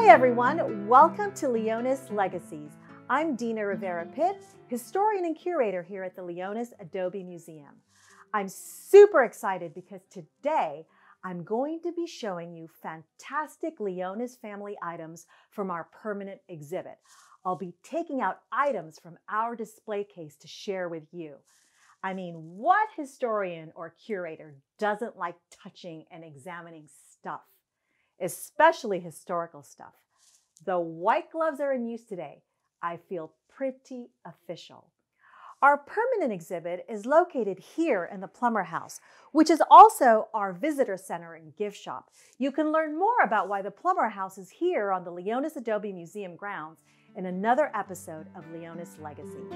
Hi everyone, welcome to Leonis Legacies. I'm Dina Rivera-Pitt, historian and curator here at the Leonis Adobe Museum. I'm super excited because today I'm going to be showing you fantastic Leonis family items from our permanent exhibit. I'll be taking out items from our display case to share with you. I mean, what historian or curator doesn't like touching and examining stuff? Especially historical stuff. The white gloves are in use today. I feel pretty official. Our permanent exhibit is located here in the Plummer House, which is also our visitor center and gift shop. You can learn more about why the Plummer House is here on the Leonis Adobe Museum grounds in another episode of Leonis Legacies.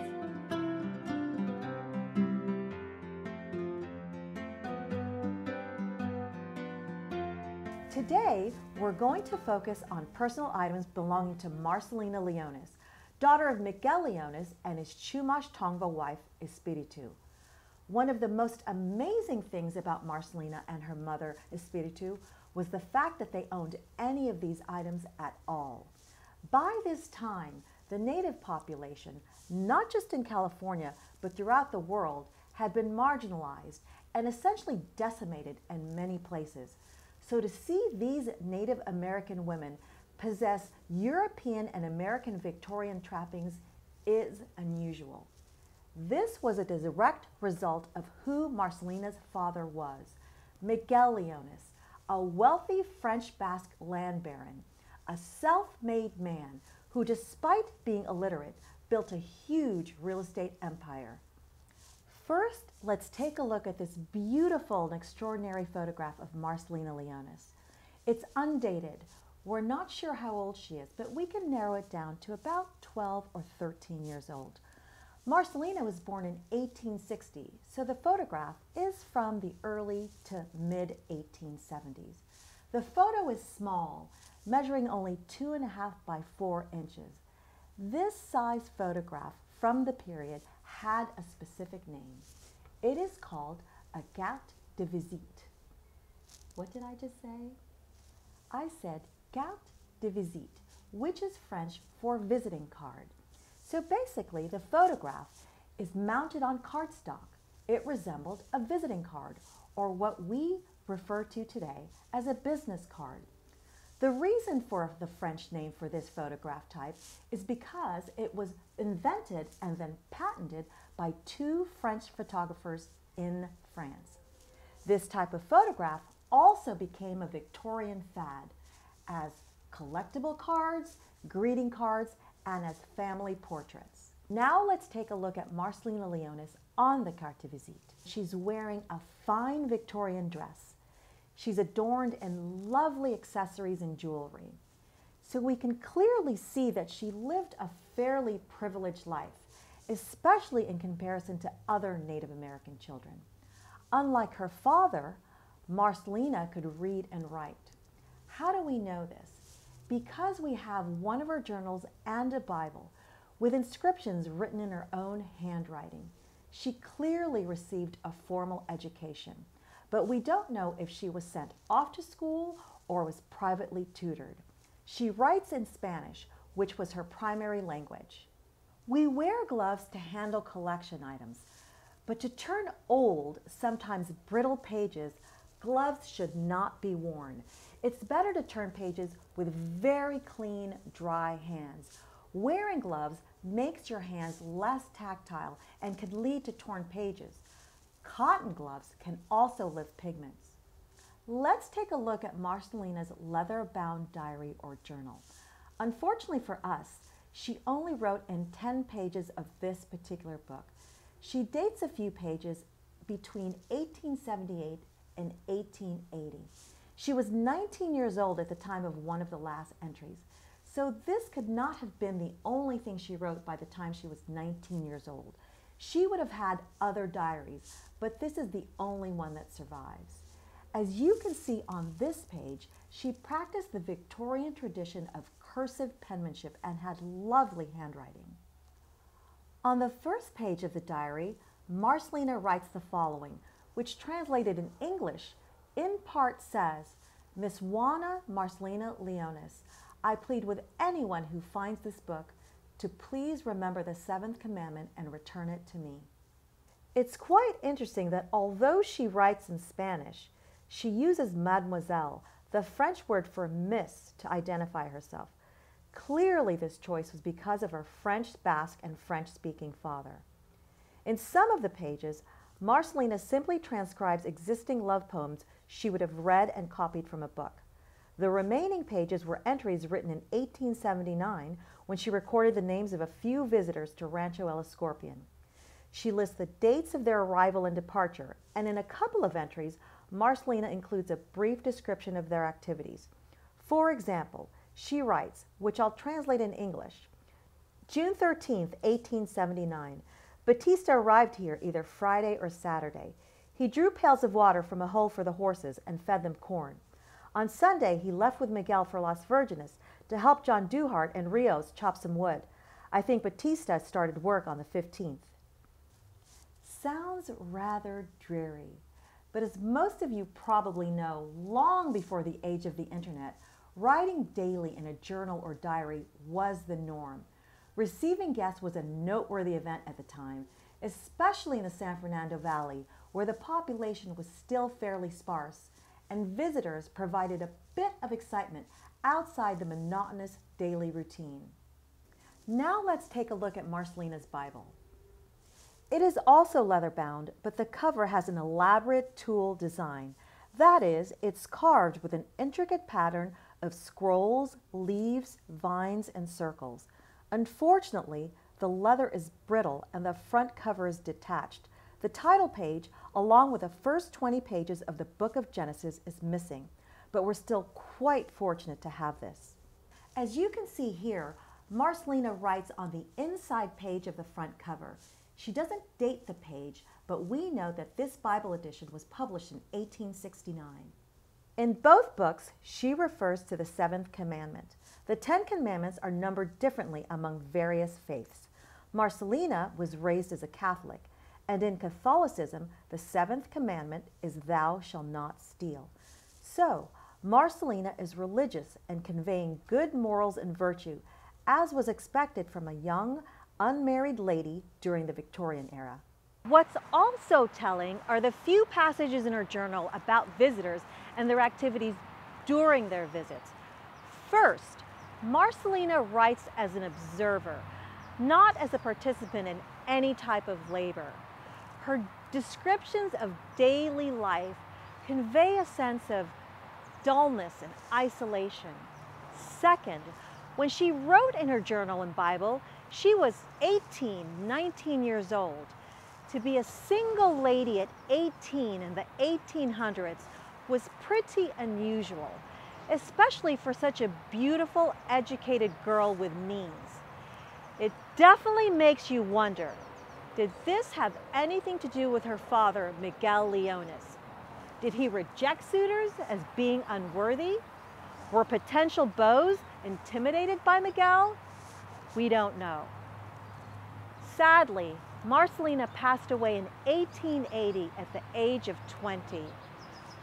Today, we're going to focus on personal items belonging to Marcelina Leonis, daughter of Miguel Leonis and his Chumash Tongva wife, Espiritu. One of the most amazing things about Marcelina and her mother, Espiritu, was the fact that they owned any of these items at all. By this time, the native population, not just in California, but throughout the world, had been marginalized and essentially decimated in many places. So to see these Native American women possess European and American Victorian trappings is unusual. This was a direct result of who Marcelina's father was, Miguel Leonis, a wealthy French Basque land baron, a self-made man who, despite being illiterate, built a huge real estate empire. First, let's take a look at this beautiful and extraordinary photograph of Marcelina Leonis. It's undated. We're not sure how old she is, but we can narrow it down to about 12 or 13 years old. Marcelina was born in 1860, so the photograph is from the early to mid-1870s. The photo is small, measuring only 2.5 by 4 inches. This size photograph from the period had a specific name. It is called a carte de visite. What did I just say? I said carte de visite, which is French for visiting card. So basically, the photograph is mounted on cardstock. It resembled a visiting card, or what we refer to today as a business card. The reason for the French name for this photograph type is because it was invented and then patented by 2 French photographers in France. This type of photograph also became a Victorian fad as collectible cards, greeting cards, and as family portraits. Now let's take a look at Marcelina Leonis on the carte de visite. She's wearing a fine Victorian dress. She's adorned in lovely accessories and jewelry. So we can clearly see that she lived a fairly privileged life, especially in comparison to other Native American children. Unlike her father, Marcelina could read and write. How do we know this? Because we have one of her journals and a Bible with inscriptions written in her own handwriting. She clearly received a formal education, but we don't know if she was sent off to school or was privately tutored. She writes in Spanish, which was her primary language. We wear gloves to handle collection items, but to turn old, sometimes brittle pages, gloves should not be worn. It's better to turn pages with very clean, dry hands. Wearing gloves makes your hands less tactile and can lead to torn pages. Cotton gloves can also lift pigments. Let's take a look at Marcelina's leather-bound diary or journal. Unfortunately for us, she only wrote in 10 pages of this particular book. She dates a few pages between 1878 and 1880. She was 19 years old at the time of one of the last entries, so this could not have been the only thing she wrote by the time she was 19 years old. She would have had other diaries, but this is the only one that survives. As you can see on this page, she practiced the Victorian tradition of cursive penmanship and had lovely handwriting. On the first page of the diary, Marcelina writes the following, which translated in English in part says, Miss Juana Marcelina Leonis, I plead with anyone who finds this book to please remember the seventh commandment and return it to me. It's quite interesting that although she writes in Spanish, she uses mademoiselle, the French word for miss, to identify herself. Clearly, this choice was because of her French, Basque, and French-speaking father. In some of the pages, Marcelina simply transcribes existing love poems she would have read and copied from a book. The remaining pages were entries written in 1879 when she recorded the names of a few visitors to Rancho El Escorpion. She lists the dates of their arrival and departure, and in a couple of entries, Marcelina includes a brief description of their activities. For example, she writes, which I'll translate in English, June 13th, 1879, Batista arrived here either Friday or Saturday. He drew pails of water from a hole for the horses and fed them corn. On Sunday, he left with Miguel for Las Virgenes to help John Duhart and Rios chop some wood. I think Batista started work on the 15th. Sounds rather dreary, but as most of you probably know, long before the age of the internet, writing daily in a journal or diary was the norm. Receiving guests was a noteworthy event at the time, especially in the San Fernando Valley, where the population was still fairly sparse, and visitors provided a bit of excitement outside the monotonous daily routine. Now let's take a look at Marcelina's Bible. It is also leather-bound, but the cover has an elaborate tulle design. That is, it's carved with an intricate pattern of scrolls, leaves, vines, and circles. Unfortunately, the leather is brittle and the front cover is detached. The title page, along with the first 20 pages of the book of Genesis, is missing, but we're still quite fortunate to have this. As you can see here, Marcelina writes on the inside page of the front cover. She doesn't date the page, but we know that this Bible edition was published in 1869. In both books, she refers to the seventh commandment. The 10 commandments are numbered differently among various faiths. Marcelina was raised as a Catholic, and in Catholicism, the seventh commandment is thou shalt not steal. So, Marcelina is religious and conveying good morals and virtue, as was expected from a young, unmarried lady during the Victorian era. What's also telling are the few passages in her journal about visitors and their activities during their visits. First, Marcelina writes as an observer, not as a participant in any type of labor. Her descriptions of daily life convey a sense of dullness and isolation. Second, when she wrote in her journal and Bible, she was 18, 19 years old. To be a single lady at 18 in the 1800s was pretty unusual, especially for such a beautiful, educated girl with means. It definitely makes you wonder, did this have anything to do with her father, Miguel Leonis? Did he reject suitors as being unworthy? Were potential beaux intimidated by Miguel? We don't know. Sadly, Marcelina passed away in 1880 at the age of 20.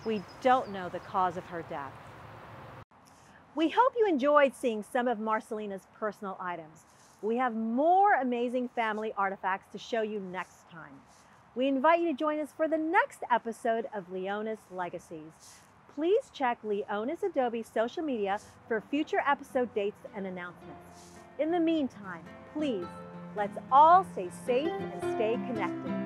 We don't know the cause of her death. We hope you enjoyed seeing some of Marcelina's personal items. We have more amazing family artifacts to show you next time. We invite you to join us for the next episode of Leonis Legacies. Please check Leonis Adobe social media for future episode dates and announcements. In the meantime, please, let's all stay safe and stay connected.